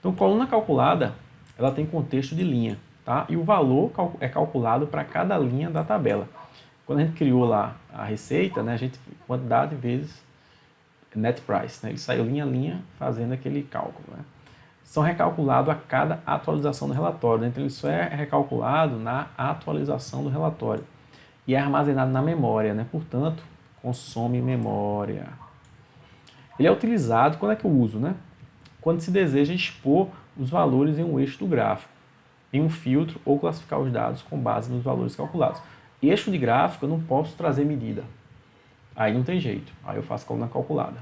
Então, coluna calculada, ela tem contexto de linha, tá? E o valor é calculado para cada linha da tabela. Quando a gente criou lá a receita, né, a gente quantidade vezes net price, né? Ele saiu linha a linha fazendo aquele cálculo, né? São recalculados a cada atualização do relatório, né? Então ele só é recalculado na atualização do relatório e é armazenado na memória, né? Portanto, consome memória. Ele é utilizado, quando é que eu uso, né? Quando se deseja expor os valores em um eixo do gráfico, em um filtro ou classificar os dados com base nos valores calculados. Eixo de gráfico eu não posso trazer medida. Aí não tem jeito. Aí eu faço coluna calculada.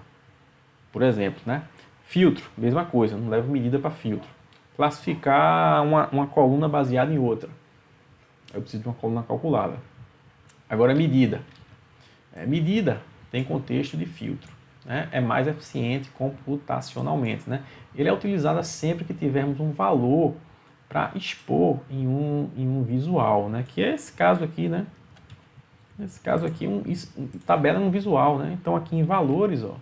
Por exemplo, né? Filtro, mesma coisa, não levo medida para filtro. Classificar uma coluna baseada em outra. Eu preciso de uma coluna calculada. Agora, medida. Medida tem contexto de filtro. Né? É mais eficiente computacionalmente. Né? Ele é utilizado sempre que tivermos um valor para expor em um visual, né? Que é esse caso aqui, né? Nesse caso aqui, tabela é um visual, né? Então aqui em valores, ó,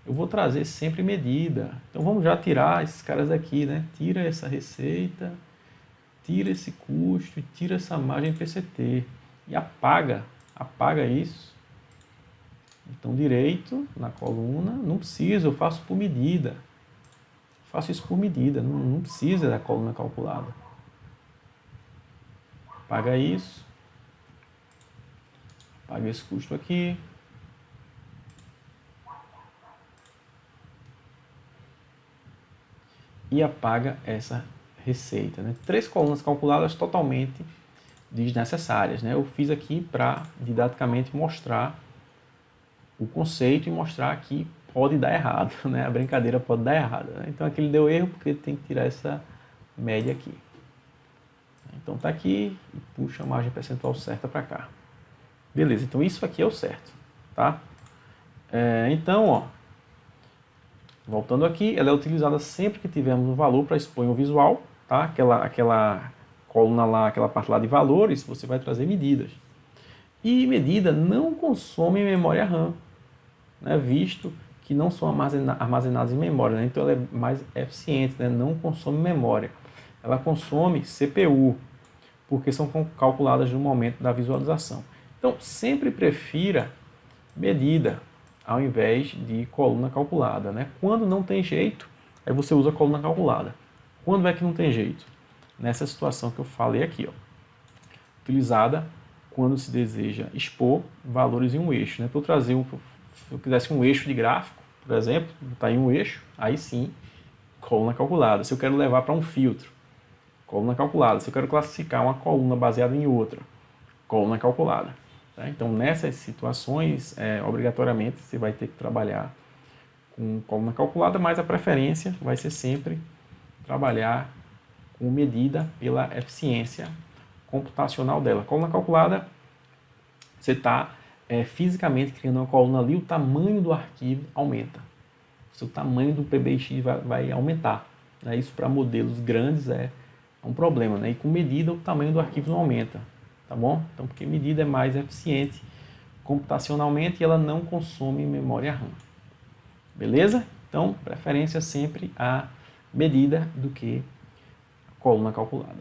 eu vou trazer sempre medida. Então vamos já tirar esses caras aqui, né? Tira essa receita, tira esse custo, tira essa margem PCT e apaga isso. Então direito na coluna, não precisa, eu faço por medida. Faço isso por medida, não precisa da coluna calculada. Apaga isso. Apaga esse custo aqui. E apaga essa receita. Né? 3 colunas calculadas totalmente desnecessárias. Né? Eu fiz aqui para didaticamente mostrar o conceito e mostrar que pode dar errado. Né? A brincadeira pode dar errado. Né? Então aqui ele deu erro porque ele tem que tirar essa média aqui. Então está aqui e puxa a margem percentual certa para cá. Beleza, então isso aqui é o certo. Tá? Então, ó, voltando aqui, ela é utilizada sempre que tivermos um valor para expor um visual, tá? Aquela coluna lá, aquela parte lá de valores, você vai trazer medidas. E medida não consome memória RAM, né? Visto que não são armazenadas em memória, né? Então ela é mais eficiente, né? Não consome memória. Ela consome CPU, porque são calculadas no momento da visualização. Então sempre prefira medida ao invés de coluna calculada. Né? Quando não tem jeito, aí você usa a coluna calculada. Quando é que não tem jeito? Nessa situação que eu falei aqui. Ó. Utilizada quando se deseja expor valores em um eixo. Né? Para eu trazer se eu quisesse um eixo de gráfico, por exemplo, botar em um eixo, aí sim, coluna calculada. Se eu quero levar para um filtro, coluna calculada. Se eu quero classificar uma coluna baseada em outra, coluna calculada. Tá? Então, nessas situações, obrigatoriamente, você vai ter que trabalhar com coluna calculada, mas a preferência vai ser sempre trabalhar com medida pela eficiência computacional dela. Coluna calculada, você está fisicamente criando uma coluna ali, o tamanho do arquivo aumenta. O seu tamanho do PBX vai aumentar. Né? Isso para modelos grandes é um problema. Né? E com medida, o tamanho do arquivo não aumenta. Tá bom? Então, porque medida é mais eficiente computacionalmente e ela não consome memória RAM. Beleza? Então, preferência sempre a medida do que a coluna calculada.